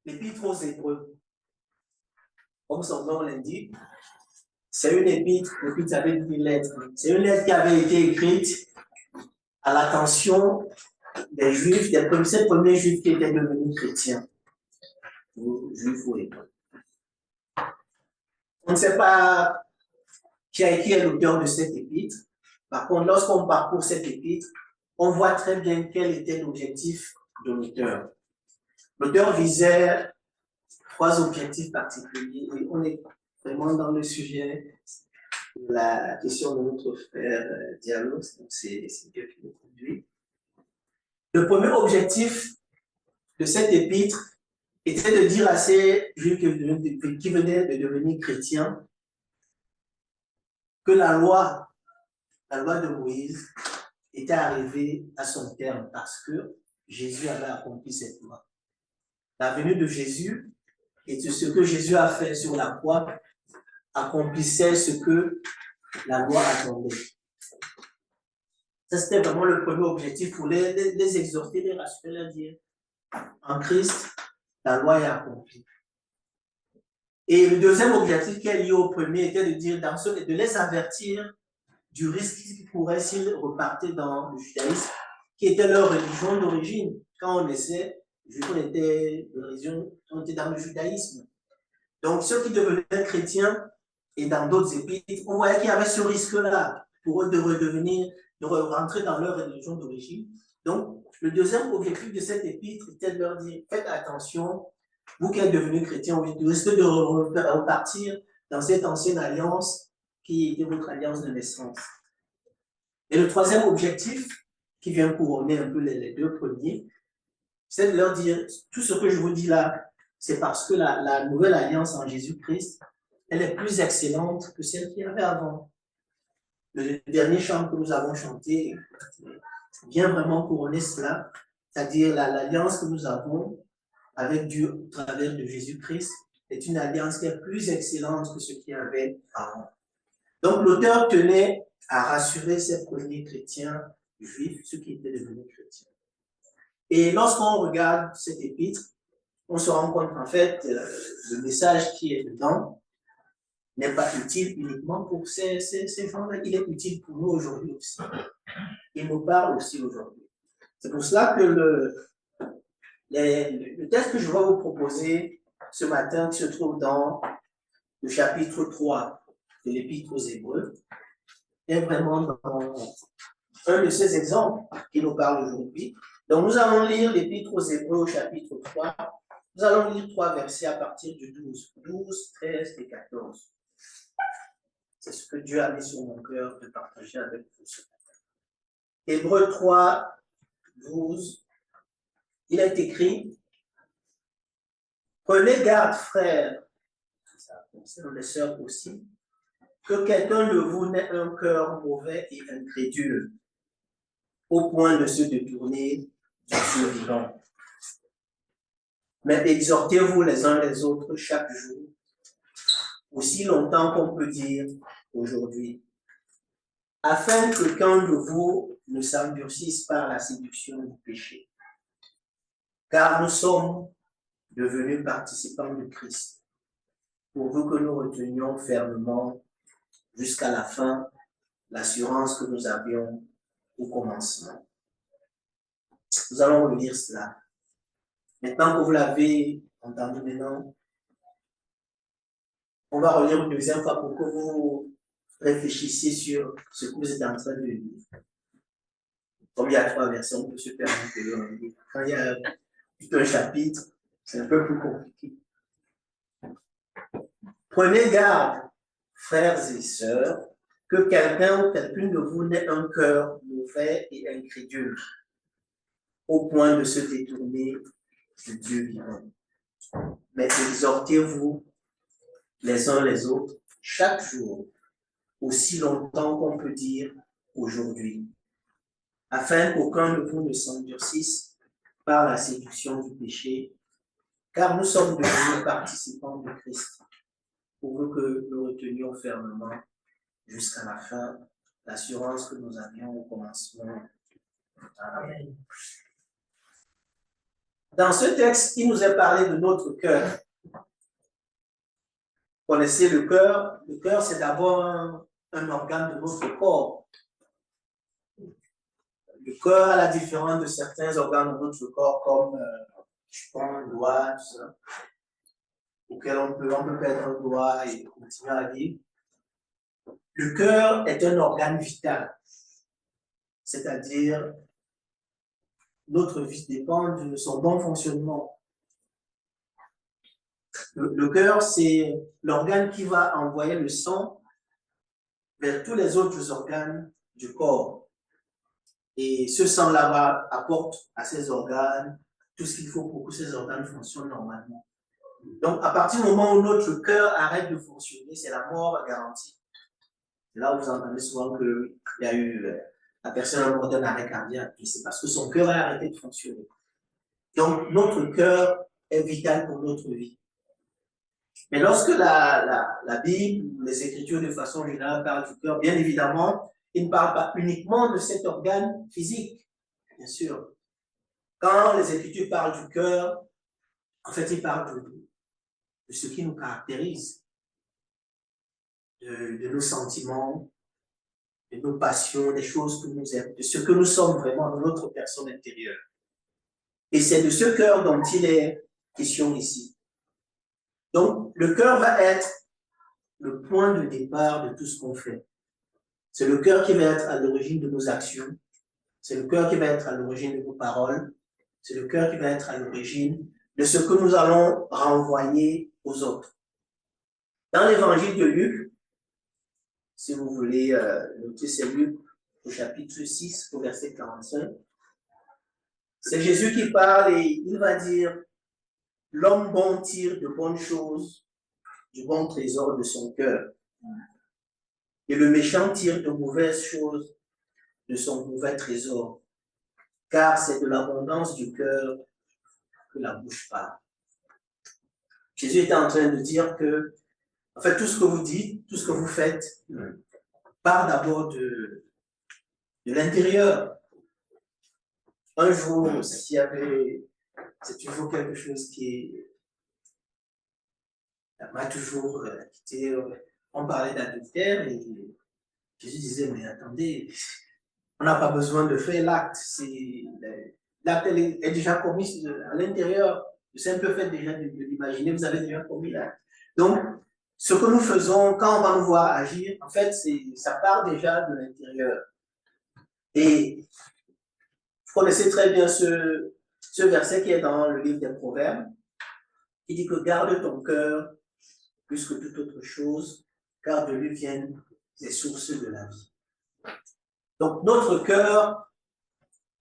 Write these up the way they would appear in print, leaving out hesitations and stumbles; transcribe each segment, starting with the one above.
l'épître aux Hébreux, comme son nom l'indique, c'est une épître, l'épître ça veut dire lettre. C'est une lettre qui avait été écrite à l'attention des Juifs, des ces premiers Juifs qui étaient devenus chrétiens, ou Juifs ou Hébreux. On ne sait pas qui est l'auteur de cette épître. Par contre, lorsqu'on parcourt cette épître, on voit très bien quel était l'objectif de l'auteur. L'auteur visait 3 objectifs particuliers et on est vraiment dans le sujet de la question de notre frère Diallo, donc c'est Dieu qui nous conduit. Le premier objectif de cette épître était de dire à ces Juifs qui venaient de devenir chrétiens que la loi de Moïse était arrivée à son terme parce que Jésus avait accompli cette loi. La venue de Jésus et ce que Jésus a fait sur la croix accomplissait ce que la loi attendait. Ça, c'était vraiment le premier objectif pour les exhorter, les rassurer, leur dire en Christ, la loi est accomplie. Et le deuxième objectif qui est lié au premier était de dire de les avertir du risque qui pourrait s'ils repartaient dans le judaïsme, qui était leur religion d'origine. Quand on essaie, on était dans le judaïsme. Donc, ceux qui devenaient chrétiens et dans d'autres épîtres, on voyait qu'il y avait ce risque-là pour eux de rentrer dans leur religion d'origine. Donc, le deuxième objectif de cette épître était de leur dire, faites attention, vous qui êtes devenus chrétiens, vous risquez de repartir dans cette ancienne alliance qui était votre alliance de naissance. Et le troisième objectif, qui vient couronner un peu les 2 premiers, c'est de leur dire, tout ce que je vous dis là, c'est parce que la nouvelle alliance en Jésus-Christ, elle est plus excellente que celle qu'il y avait avant. Le dernier chant que nous avons chanté vient vraiment couronner cela, c'est-à-dire l'alliance que nous avons avec Dieu au travers de Jésus-Christ est une alliance qui est plus excellente que ce qu'il y avait avant. Donc l'auteur tenait à rassurer ces premiers chrétiens juifs, ceux qui étaient devenus chrétiens. Et lorsqu'on regarde cette épître, on se rend compte qu'en fait, le message qui est dedans n'est pas utile uniquement pour ces gens-là, il est utile pour nous aujourd'hui aussi. Il nous parle aussi aujourd'hui. C'est pour cela que le texte que je vais vous proposer ce matin, qui se trouve dans le chapitre 3 de l'Épître aux Hébreux, est vraiment dans un de ces exemples qui nous parle aujourd'hui. Donc, nous allons lire l'Épître aux Hébreux au chapitre 3. Nous allons lire 3 versets à partir du 12. 12, 13 et 14. C'est ce que Dieu a mis sur mon cœur de partager avec vous ce matin. Hébreux 3, 12. Il est écrit: prenez garde, frères, ça concerne les sœurs aussi, que quelqu'un de vous n'ait un cœur mauvais et incrédule, au point de se détourner du Dieu vivant. Mais exhortez-vous les uns les autres chaque jour, aussi longtemps qu'on peut dire aujourd'hui, afin que qu'un de vous ne s'endurcisse par la séduction du péché. Car nous sommes devenus participants de Christ, pourvu que nous retenions fermement jusqu'à la fin l'assurance que nous avions au commencement. Nous allons relire cela. Maintenant que vous l'avez entendu maintenant, on va relire une deuxième fois pour que vous réfléchissiez sur ce que vous êtes en train de lire. Comme il y a 3 versets, on peut se permettre de le lire. Quand il y a tout un chapitre, c'est un peu plus compliqué. Prenez garde, frères et sœurs, que quelqu'un ou quelqu'une de vous n'ait un cœur mauvais et incrédule, au point de se détourner du Dieu vivant. Mais exhortez-vous les uns les autres chaque jour, aussi longtemps qu'on peut dire aujourd'hui, afin qu'aucun de vous ne s'endurcisse par la séduction du péché, car nous sommes devenus participants de Christ, pourvu que nous retenions fermement jusqu'à la fin l'assurance que nous avions au commencement. Amen. Dans ce texte, il nous est parlé de notre cœur. Vous connaissez le cœur? Le cœur, c'est d'abord un organe de notre corps. Le cœur, à la différence de certains organes de notre corps, comme je prends un doigt, tout ça, auquel on peut perdre un doigt et continuer à vivre. Le cœur est un organe vital, c'est-à-dire notre vie dépend de son bon fonctionnement. Le cœur, c'est l'organe qui va envoyer le sang vers tous les autres organes du corps. Et ce sang-là apporte à ces organes tout ce qu'il faut pour que ces organes fonctionnent normalement. Donc, à partir du moment où notre cœur arrête de fonctionner, c'est la mort garantie. C'est là où vous entendez souvent qu'il y a eu la personne mort d'un arrêt cardiaque, et c'est parce que son cœur a arrêté de fonctionner. Donc, notre cœur est vital pour notre vie. Mais lorsque la Bible, les Écritures de façon générale parlent du cœur, bien évidemment, ils ne parlent pas uniquement de cet organe physique, bien sûr. Quand les Écritures parlent du cœur, en fait, ils parlent de ce qui nous caractérise, de nos sentiments, de nos passions, des choses que nous aimons, de ce que nous sommes vraiment dans notre personne intérieure. Et c'est de ce cœur dont il est question ici. Donc, le cœur va être le point de départ de tout ce qu'on fait. C'est le cœur qui va être à l'origine de nos actions. C'est le cœur qui va être à l'origine de nos paroles. C'est le cœur qui va être à l'origine de ce que nous allons renvoyer aux autres. Dans l'évangile de Luc, si vous voulez noter, c'est Luc au chapitre 6, au verset 45. C'est Jésus qui parle et il va dire « L'homme bon tire de bonnes choses du bon trésor de son cœur. Et le méchant tire de mauvaises choses de son mauvais trésor. Car c'est de l'abondance du cœur que la bouche parle. » Jésus était en train de dire que, en fait, tout ce que vous dites, tout ce que vous faites, part d'abord de l'intérieur. Un jour, s'il y avait, c'est toujours quelque chose qui m'a toujours quitté. On parlait d'adultère et Jésus disait, mais attendez, on n'a pas besoin de faire l'acte. L'acte est déjà commis à l'intérieur. Le simple fait déjà de l'imaginer, vous avez déjà commis l'acte. Donc, ce que nous faisons quand on va nous voir agir, en fait, ça part déjà de l'intérieur. Et vous connaissez très bien ce verset qui est dans le livre des Proverbes, qui dit que garde ton cœur plus que toute autre chose, car de lui viennent les sources de la vie. Donc, notre cœur,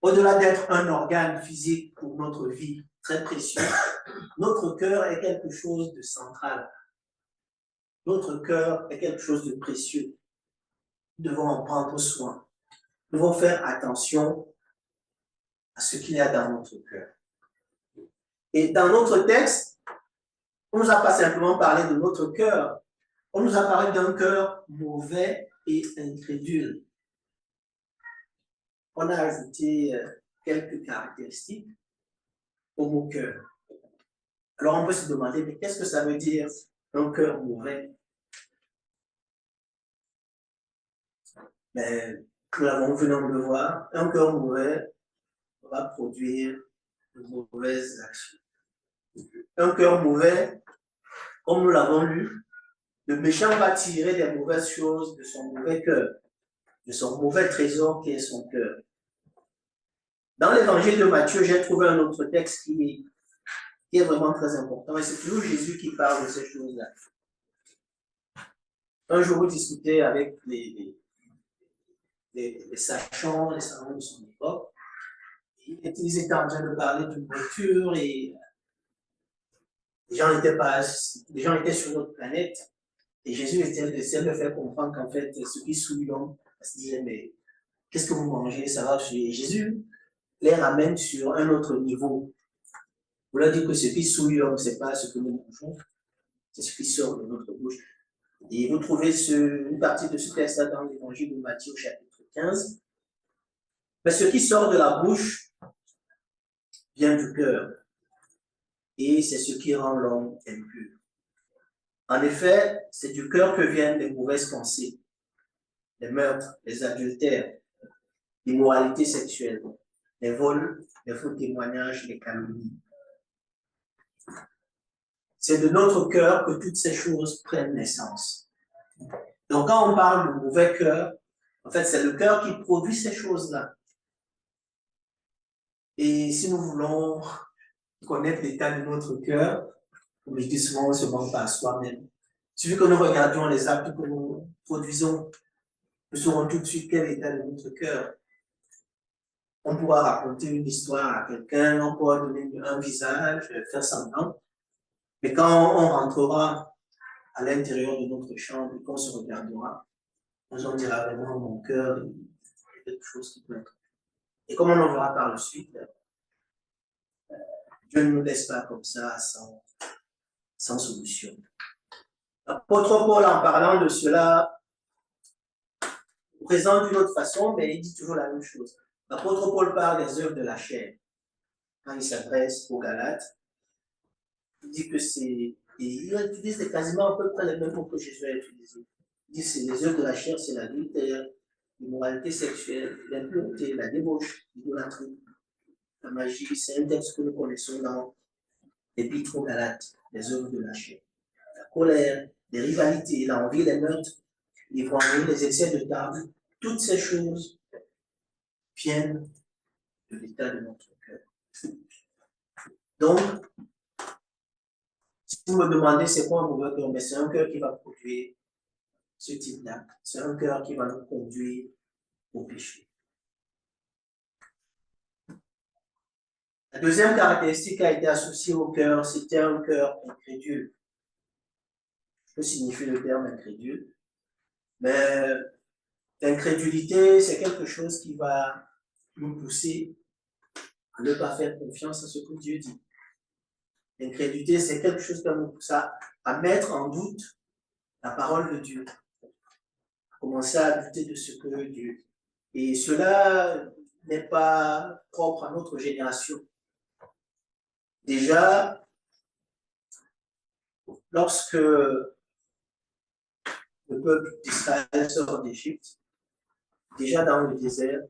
au-delà d'être un organe physique pour notre vie très précieux, notre cœur est quelque chose de central. Notre cœur est quelque chose de précieux. Nous devons en prendre soin. Nous devons faire attention à ce qu'il y a dans notre cœur. Et dans notre texte, on ne nous a pas simplement parlé de notre cœur, on nous a parlé d'un cœur mauvais et incrédule. On a ajouté quelques caractéristiques au mot cœur. Alors on peut se demander, mais qu'est-ce que ça veut dire un cœur mauvais? Mais nous venons de le voir, un cœur mauvais va produire de mauvaises actions. Un cœur mauvais, comme nous l'avons lu, le méchant va tirer des mauvaises choses de son mauvais cœur, de son mauvais trésor qui est son cœur. Dans l'évangile de Matthieu, j'ai trouvé un autre texte qui est vraiment très important, et c'est toujours Jésus qui parle de ces choses-là. Un jour, il discutait avec les sachants, les savants de son époque. Ils étaient en train de parler d'une voiture et les gens étaient sur notre planète. Et Jésus essayait de faire comprendre qu'en fait, ce qui souille l'homme, ils se disaient, mais qu'est-ce que vous mangez? Ça va? Et Jésus les ramène sur un autre niveau. Vous leur dites que ce qui souille l'homme, ce n'est pas ce que nous mangeons, c'est ce qui sort de notre bouche. Et vous trouvez une partie de ce texte-là dans l'évangile de Matthieu, chapitre 15. Mais ce qui sort de la bouche vient du cœur. et c'est ce qui rend l'homme impur. En effet, c'est du cœur que viennent les mauvaises pensées, les meurtres, les adultères, l'immoralité sexuelle, les vols, les faux témoignages, les calomnies. C'est de notre cœur que toutes ces choses prennent naissance. Donc quand on parle de mauvais cœur, en fait, c'est le cœur qui produit ces choses-là. Et si nous voulons connaître l'état de notre cœur, comme je dis souvent, on se ment pas à soi-même. Il suffit que nous regardions les actes que nous produisons, nous saurons tout de suite quel est l'état de notre cœur. On pourra raconter une histoire à quelqu'un, on pourra donner un visage, faire semblant, mais quand on rentrera à l'intérieur de notre chambre et qu'on se regardera, on en dira vraiment mon cœur, il y a quelque chose qui peut être. Et comme on en verra par la suite, Dieu ne nous laisse pas comme ça sans solution. L'apôtre Paul, en parlant de cela, présente d'une autre façon, mais il dit toujours la même chose. L'apôtre Paul parle des œuvres de la chair. Quand il s'adresse aux Galates, il dit que c'est. Il utilise quasiment à peu près les mêmes mots que Jésus a utilisés. Il dit que c'est les œuvres de la chair, c'est l'adultère, l'immoralité sexuelle, l'impureté, la débauche, l'idolâtrie, la magie. C'est un texte que nous connaissons dans l'Épître aux Galates, les œuvres de la chair. La colère, les rivalités, l'envie, les meurtres, l'ivrognerie, les excès de table, toutes ces choses viennent de l'état de notre cœur. Donc, si vous me demandez c'est quoi un mauvais cœur, mais c'est un cœur qui va produire ce type d'acte. C'est un cœur qui va nous conduire au péché. La deuxième caractéristique qui a été associée au cœur, c'était un cœur incrédule. Que signifie le terme incrédule? Mais l'incrédulité, c'est quelque chose qui va nous pousser à ne pas faire confiance à ce que Dieu dit. L'incrédulité, c'est quelque chose qui va nous pousser à mettre en doute la parole de Dieu, à commencer à douter de ce que Dieu dit. Et cela n'est pas propre à notre génération. Déjà, lorsque le peuple d'Israël sort d'Égypte, déjà dans le désert,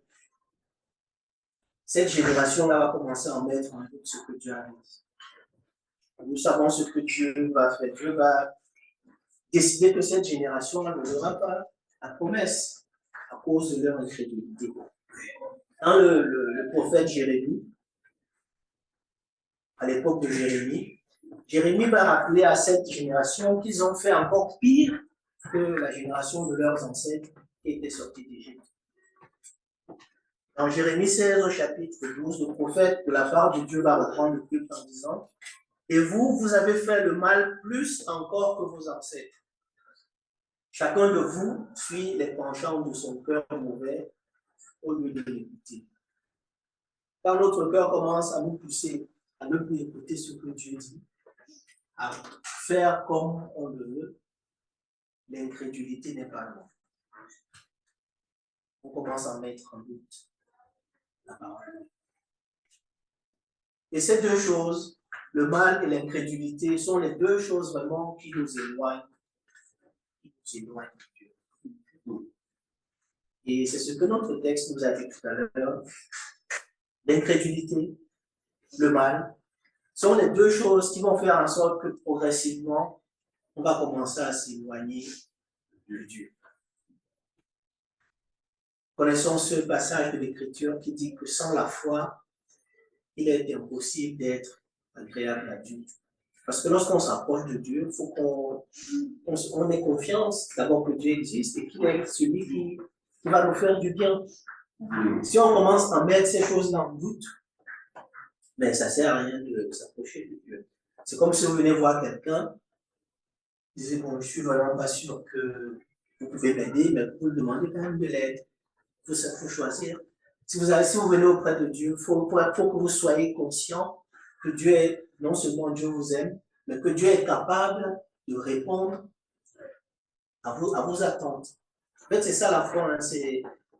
cette génération-là va commencer à mettre en doute ce que Dieu a dit. Nous savons ce que Dieu va faire. Dieu va décider que cette génération-là ne verra pas la promesse à cause de leur incrédulité. Dans le prophète Jérémie, à l'époque de Jérémie, Jérémie va rappeler à cette génération qu'ils ont fait encore pire que la génération de leurs ancêtres qui étaient sortis d'Égypte. Dans Jérémie 16, au chapitre 12, le prophète de la part de Dieu va reprendre le culte en disant: et vous, vous avez fait le mal plus encore que vos ancêtres. Chacun de vous suit les penchants de son cœur mauvais au lieu de l'écouter. Quand notre cœur commence à nous pousser à ne plus écouter ce que Dieu dit, à faire comme on le veut, l'incrédulité n'est pas loin. On commence à mettre en doute la parole. Et ces deux choses, le mal et l'incrédulité, sont les deux choses vraiment qui nous éloignent de Dieu. Et c'est ce que notre texte nous a dit tout à l'heure. L'incrédulité, le mal, sont les deux choses qui vont faire en sorte que progressivement, on va commencer à s'éloigner de Dieu. Connaissons ce passage de l'Écriture qui dit que sans la foi, il est impossible d'être agréable à Dieu. Parce que lorsqu'on s'approche de Dieu, il faut qu'on ait confiance d'abord que Dieu existe et qu'il est celui qui va nous faire du bien. Si on commence à mettre ces choses-là en doute, mais ça ne sert à rien de s'approcher de Dieu. C'est comme si vous venez voir quelqu'un, vous disiez, bon, je ne suis vraiment pas sûr que vous pouvez m'aider, mais vous demandez quand même de l'aide. Il faut choisir. Si vous venez auprès de Dieu, il faut que vous soyez conscient que Dieu est, non seulement Dieu vous aime, mais que Dieu est capable de répondre à vos attentes. En fait, c'est ça la foi. Hein,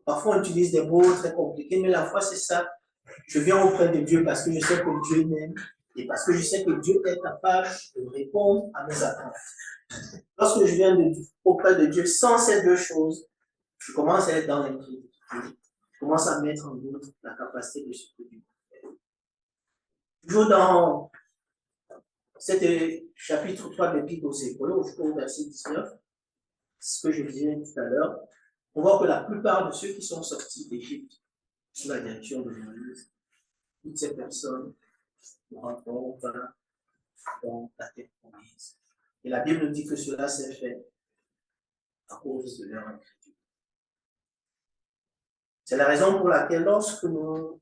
parfois, on utilise des mots très compliqués, mais la foi, c'est ça. Je viens auprès de Dieu parce que je sais que Dieu m'aime Et parce que je sais que Dieu est capable de répondre à mes attentes. Lorsque je viens auprès de Dieu sans ces deux choses, je commence à être dans l'incrédulité. Je commence à mettre en doute la capacité de ce que Dieu fait. Toujours dans cet chapitre 3 de l'Épître aux Hébreux, jusqu'au verset 19, ce que je disais tout à l'heure, on voit que la plupart de ceux qui sont sortis d'Égypte sous la direction de Moïse, toutes ces personnes rentrent dans la terre promise. Et la Bible nous dit que cela s'est fait à cause de leur incrédulité. C'est la raison pour laquelle lorsque nous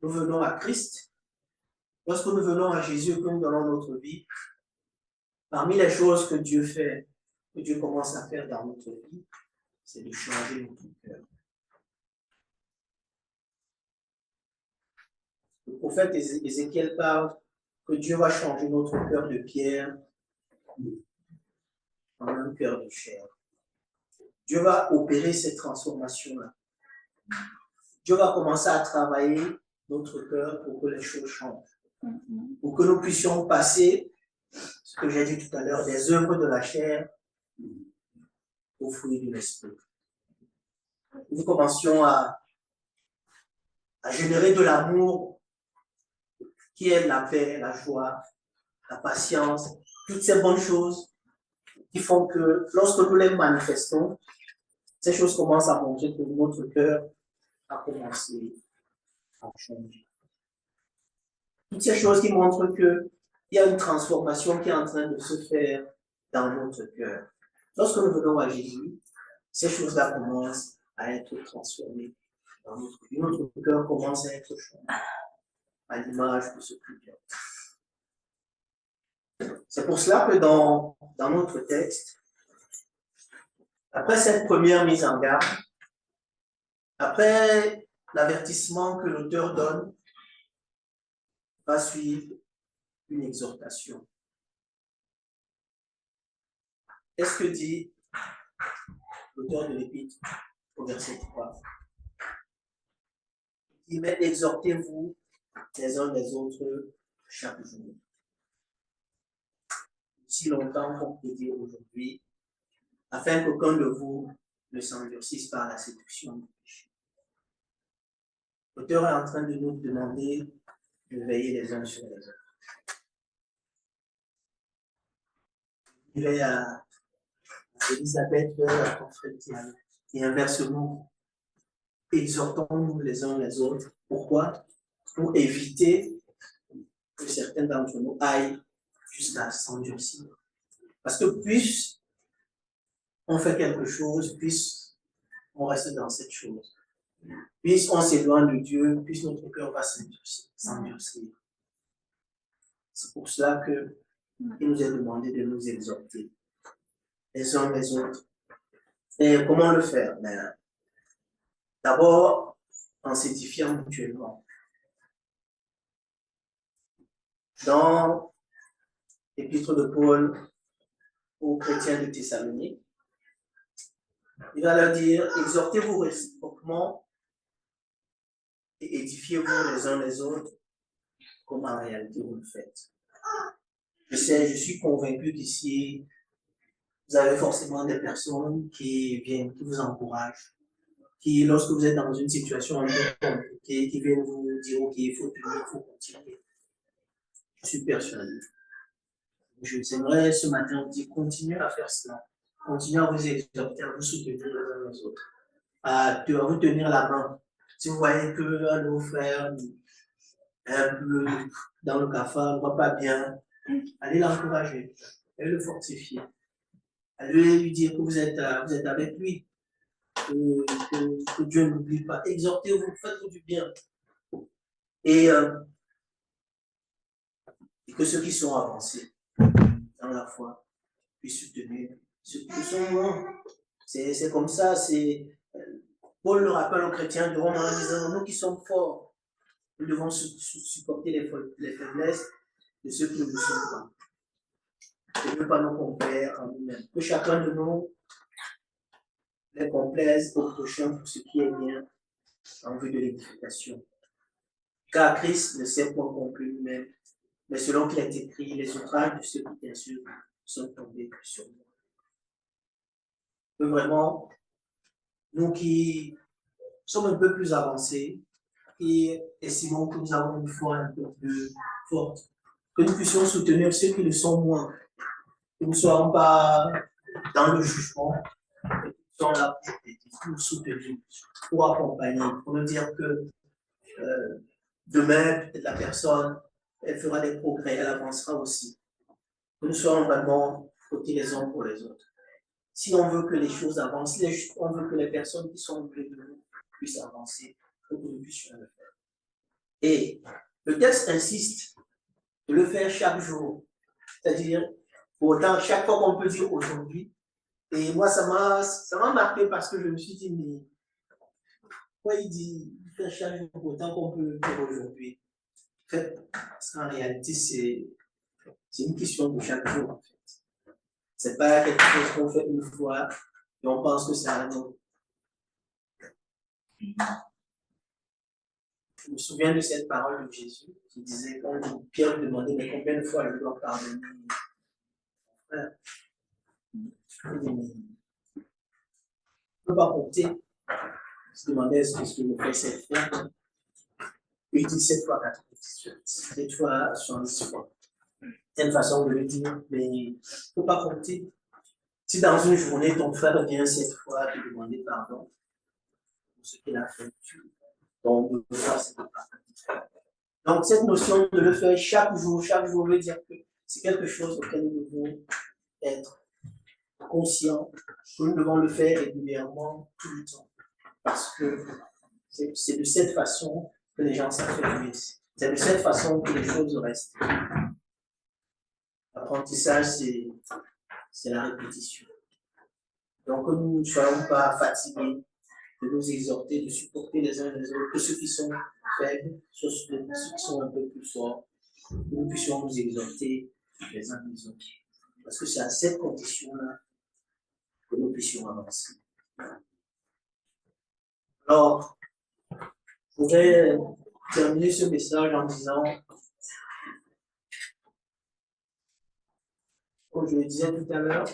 venons à Christ, lorsque nous venons à Jésus et que nous donnons notre vie, parmi les choses que Dieu fait, que Dieu commence à faire dans notre vie, c'est de changer notre cœur. Le prophète Ézéchiel parle que Dieu va changer notre cœur de pierre en un cœur de chair. Dieu va opérer cette transformation-là. Dieu va commencer à travailler notre cœur pour que les choses changent. Pour que nous puissions passer, ce que j'ai dit tout à l'heure, des œuvres de la chair aux fruits de l'esprit. Nous commencions à générer de l'amour qui est la paix, la joie, la patience, toutes ces bonnes choses qui font que lorsque nous les manifestons, ces choses commencent à montrer que notre cœur a commencé à changer. Toutes ces choses qui montrent qu'il y a une transformation qui est en train de se faire dans notre cœur. Lorsque nous venons à Jésus, ces choses-là commencent à être transformées dans notre vie. Notre cœur commence à être changé à l'image de ce Dieu. C'est pour cela que dans notre texte, après cette première mise en garde, après l'avertissement que l'auteur donne, va suivre une exhortation. Qu'est-ce que dit l'auteur de l'Épître au verset 3? Il dit, mais exhortez-vous les uns les autres chaque jour. Si longtemps qu'on peut dire aujourd'hui, afin qu'aucun de vous ne s'endurcisse par la séduction du péché. L'auteur est en train de nous demander de veiller les uns sur les autres. Il est à Élisabeth, la confrétienne, et inversement, exhortons-nous les uns les autres. Pourquoi? Pour éviter que certains d'entre nous aillent jusqu'à s'endurcir. Parce que plus on fait quelque chose, plus on reste dans cette chose. Plus on s'éloigne de Dieu, plus notre cœur va s'endurcir. C'est pour cela qu'il nous est demandé de nous exhorter les uns les autres. Et comment le faire? D'abord, en s'édifiant mutuellement. Dans l'épître de Paul aux chrétiens de Thessalonique, il va leur dire, exhortez-vous réciproquement et édifiez-vous les uns les autres, comme en réalité vous le faites. Je suis convaincu qu'ici, vous avez forcément des personnes qui viennent, qui vous encouragent, qui, lorsque vous êtes dans une situation un peu compliquée, qui viennent vous dire, ok, il faut tenir, il faut continuer. Je suis persuadé. J'aimerais ce matin vous dire, continuez à faire cela. Continuez à vous exhorter, à vous soutenir les uns les autres, à vous tenir la main. Si vous voyez qu'un de vos frères un peu dans le cafard ne va pas bien, allez l'encourager, allez le fortifier, allez lui dire que vous êtes avec lui, que Dieu n'oublie pas. Exhortez-vous, faites-vous du bien. Et que ceux qui sont avancés dans la foi puissent soutenir ceux qui sont loin. C'est comme ça, Paul le rappelle aux chrétiens de Rome en disant, nous qui sommes forts, nous devons supporter les faiblesses de ceux qui ne le sont pas. Et ne pas nous complaire en nous-mêmes. Que chacun de nous les complaise au prochain pour ce qui est bien en vue de l'édification. Car Christ ne s'est point compris lui-même, Mais selon qu'il est écrit, les outrages de ceux qui t'insultent sont tombés sur moi. Que vraiment, nous qui sommes un peu plus avancés, qui estimons que nous avons une foi un peu plus forte, que nous puissions soutenir ceux qui le sont moins, que nous ne soyons pas dans le jugement, que nous soyons là pour soutenir, pour accompagner, pour nous dire que demain, peut-être la personne, elle fera des progrès, elle avancera aussi. Que nous soyons vraiment côté les uns pour les autres. Si on veut que les choses avancent, si on veut que les personnes qui sont auprès de nous puissent avancer, il faut que nous puissions le faire. Et le texte insiste de le faire chaque jour. C'est-à-dire, pour autant, chaque fois qu'on peut dire aujourd'hui, et moi, ça m'a marqué parce que je me suis dit, mais pourquoi il dit faire chaque jour pour autant qu'on peut dire aujourd'hui? En fait, parce qu'en réalité, c'est une question de chaque jour, en fait. C'est pas quelque chose qu'on fait une fois et on pense que c'est un autre. Je me souviens de cette parole de Jésus qui disait, quand Pierre lui demandait, mais combien de fois je dois pardonner mon frère? Il dit, mais je ne peux pas compter. Il se demandait, est-ce que ce que je fais, c'est faire? Il dit 7 fois 98, 7 fois 70 fois. C'est une façon de le dire, mais il ne faut pas compter. Si dans une journée, ton frère vient 7 fois te demander pardon pour ce qu'il a fait, donc, deux fois, c'est pas pardon. Donc, cette notion de le faire chaque jour veut dire que c'est quelque chose auquel nous devons être conscients, que nous devons le faire régulièrement, tout le temps. Parce que c'est de cette façon que les gens s'affaiblissent. C'est de cette façon que les choses restent. L'apprentissage, c'est la répétition. Donc, que nous ne soyons pas fatigués de nous exhorter, de supporter les uns les autres, que ceux qui sont faibles, ceux qui sont un peu plus forts, que nous puissions nous exhorter les uns les autres. Parce que c'est à cette condition-là que nous puissions avancer. Alors, je voudrais terminer ce message en disant, comme je le disais tout à l'heure,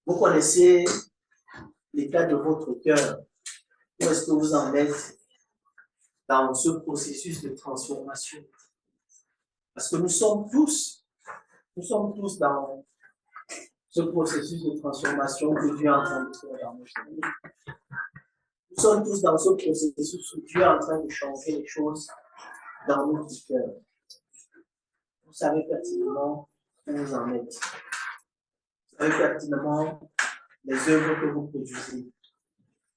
vous connaissez l'état de votre cœur. Où est-ce que vous en êtes dans ce processus de transformation? Parce que nous sommes tous dans ce processus de transformation que Dieu est en train de faire dans notre vie. Nous sommes tous dans ce processus où Dieu est en train de changer les choses dans notre cœur. Vous savez pertinemment où vous en êtes. Vous savez pertinemment les œuvres que vous produisez.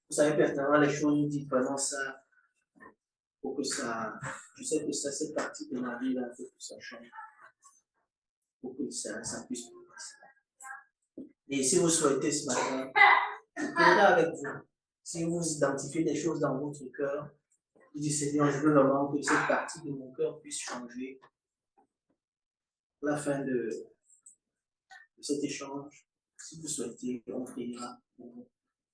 Vous savez pertinemment les choses, vous dites vraiment ça, pour que ça, je sais que ça, cette partie de ma vie là, pour que ça change, pour que ça puisse passer. Et si vous souhaitez ce matin, je prierai avec vous. Si vous identifiez des choses dans votre cœur, vous dites Seigneur, je veux vraiment que cette partie de mon cœur puisse changer. À la fin de cet échange, si vous souhaitez, on priera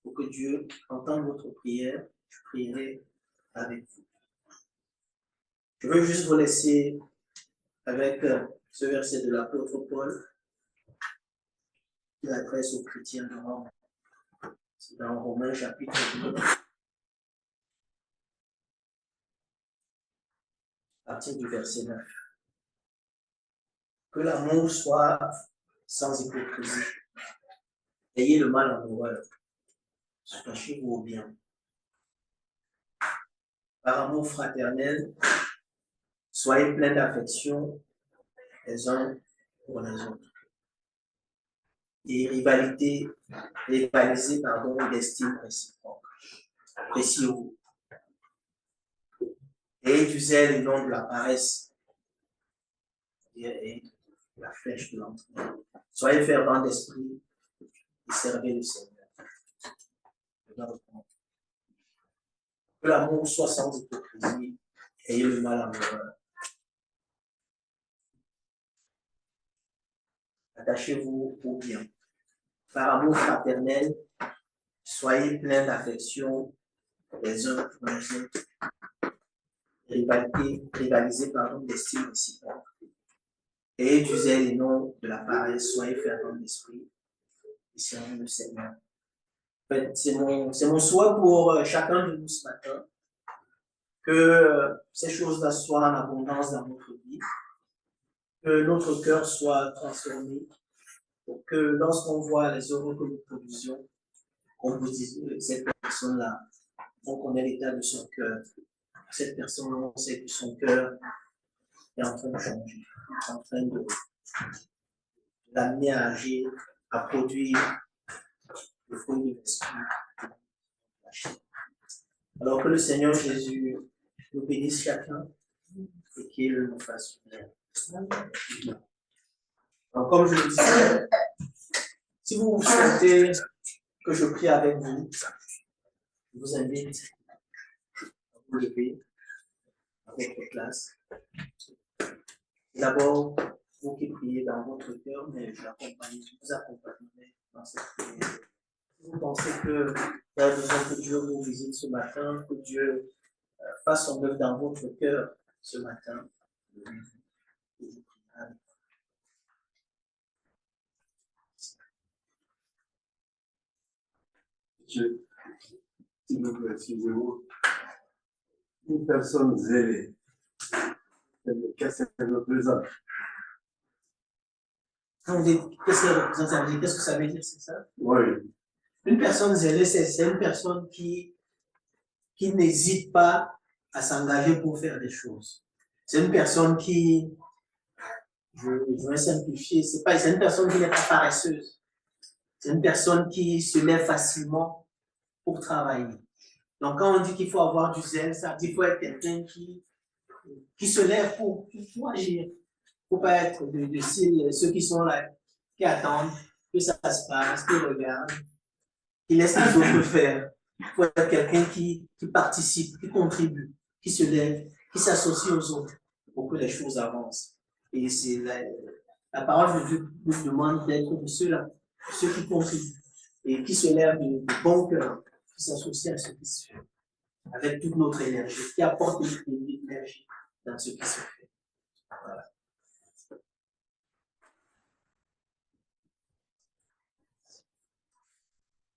pour que Dieu entende votre prière. Je prierai avec vous. Je veux juste vous laisser avec ce verset de l'apôtre Paul qu'il adresse aux chrétiens de Rome. C'est dans Romains chapitre 2, à partir du verset 9. Que l'amour soit sans hypocrisie. Ayez le mal en horreur. Cachez-vous au bien. Par amour fraternel, soyez pleins d'affection les uns pour les autres. Et rivalisez d'estime réciproque. Appréciez-vous. Et du zèle et non de la paresse. Et la flèche de l'entraînement. Soyez fervents d'esprit et servez le Seigneur. Que l'amour soit sans hypocrisie, ayez le mal en horreur. Attachez-vous au bien. Par amour fraternel, soyez pleins d'affection les uns pour les autres. rivaliser d'estime réciproque. Et du zèle et non de la paresse, soyez fervents d'esprit et servez le Seigneur. En fait, c'est mon souhait pour chacun de nous ce matin, que ces choses-là soient en abondance dans notre vie, que notre cœur soit transformé, pour que lorsqu'on voit les œuvres que nous produisions, on vous dise, cette personne-là, on connaît l'état de son cœur. Cette personne-là, on sait que son cœur est en train de changer, en train de l'amener à agir, à produire le fruit de l'esprit. Alors que le Seigneur Jésus nous bénisse chacun et qu'il nous fasse bien. Donc, comme je le disais, si vous souhaitez que je prie avec vous, je vous invite à vous lever à votre place. D'abord, vous qui priez dans votre cœur, mais je vous accompagnerai dans cette prière. Si vous pensez qu'il y a besoin que Dieu vous visite ce matin, que Dieu fasse son œuvre dans votre cœur ce matin, Dieu, s'il vous plaît, excusez-moi. Une personne zélée, qu'est-ce qu'elle représente? Quand vous dites qu'est-ce qu'elle représente, ça veut dire qu'est-ce que ça veut dire, c'est ça? Oui. Une personne zélée, c'est une personne qui n'hésite pas à s'engager pour faire des choses. C'est une personne qui, je vais simplifier, c'est une personne qui n'est pas paresseuse. C'est une personne qui se lève facilement pour travailler. Donc, quand on dit qu'il faut avoir du zèle, ça veut dire qu'il faut être quelqu'un qui se lève pour agir. Il ne faut pas être de ceux qui sont là, qui attendent que ça se passe, qui regardent, qui laissent les autres faire. Il faut être quelqu'un qui participe, qui contribue, qui se lève, qui s'associe aux autres pour que les choses avancent. Et c'est la parole de Dieu nous demande d'être de ceux-là, ceux qui contribuent et qui se lèvent de bon cœur, qui s'associent à ce qui se fait, avec toute notre énergie, qui apporte de l'énergie dans ce qui se fait. Voilà.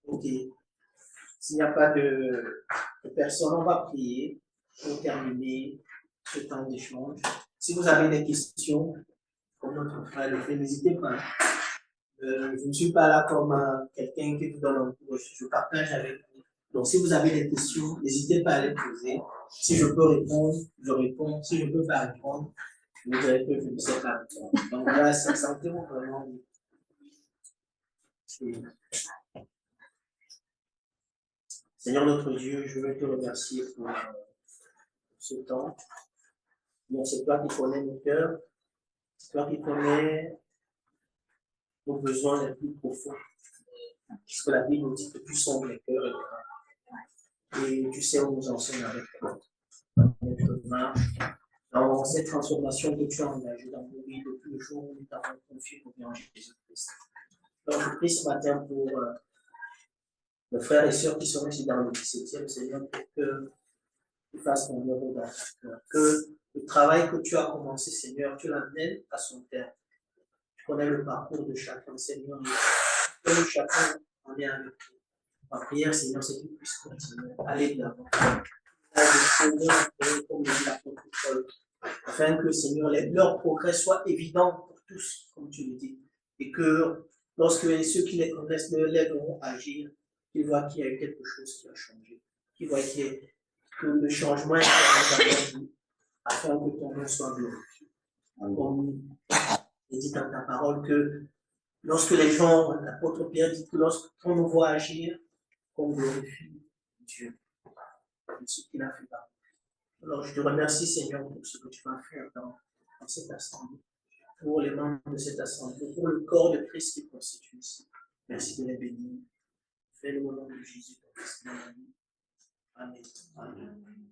Ok. S'il n'y a pas de personnes, on va prier pour terminer ce temps d'échange. Si vous avez des questions, comme notre frère le fait, n'hésitez pas. Je ne suis pas là comme quelqu'un qui vous donne un cours, je partage avec vous. Donc, si vous avez des questions, n'hésitez pas à les poser. Si je peux répondre, je réponds. Si je ne peux pas répondre, je vous dirai que je ne sais pas répondre. Donc là, sentez-vous vraiment. Seigneur notre Dieu, je veux te remercier pour ce temps. Donc, c'est toi qui connais nos cœurs, c'est toi qui connais nos besoins les plus profonds. Puisque la Bible nous dit que tu sondes les cœurs et tu sais où nous en sommes avec toi. Notre marche, dans cette transformation que tu as engagée dans nos vies depuis le jour où nous t'avons confié au bien Jésus-Christ. Donc, je prie ce matin pour nos frères et sœurs qui sont ici dans le 17e, Seigneur, pour que tu fasses ton œuvre dans ton cœur. Que le travail que tu as commencé, Seigneur, tu l'amènes à son terme. Tu connais le parcours de chacun, Seigneur. Que chacun en est avec toi. Ma prière, Seigneur, c'est qu'il puisse continuer à aller de l'avant. Comme le dit l'apôtre Paul, afin que, Seigneur, leur progrès soit évident pour tous, comme tu le dis. Et que lorsque ceux qui les connaissent de lèveront agir, qu'ils voient qu'il y a eu quelque chose qui a changé. Qu'ils voient que le changement est dans leur vie, afin que ton nom soit glorifié. Comme il dit dans ta parole que lorsque les gens, l'apôtre Pierre dit que lorsqu'on nous voit agir, qu'on glorifie Dieu de ce qu'il a fait par nous. Alors je te remercie, Seigneur, pour ce que tu vas faire dans cette assemblée, pour les membres de cette assemblée, pour le corps de Christ qui constitue ici. Merci de les bénir. Fais-le au nom de Jésus. Amen. Amen.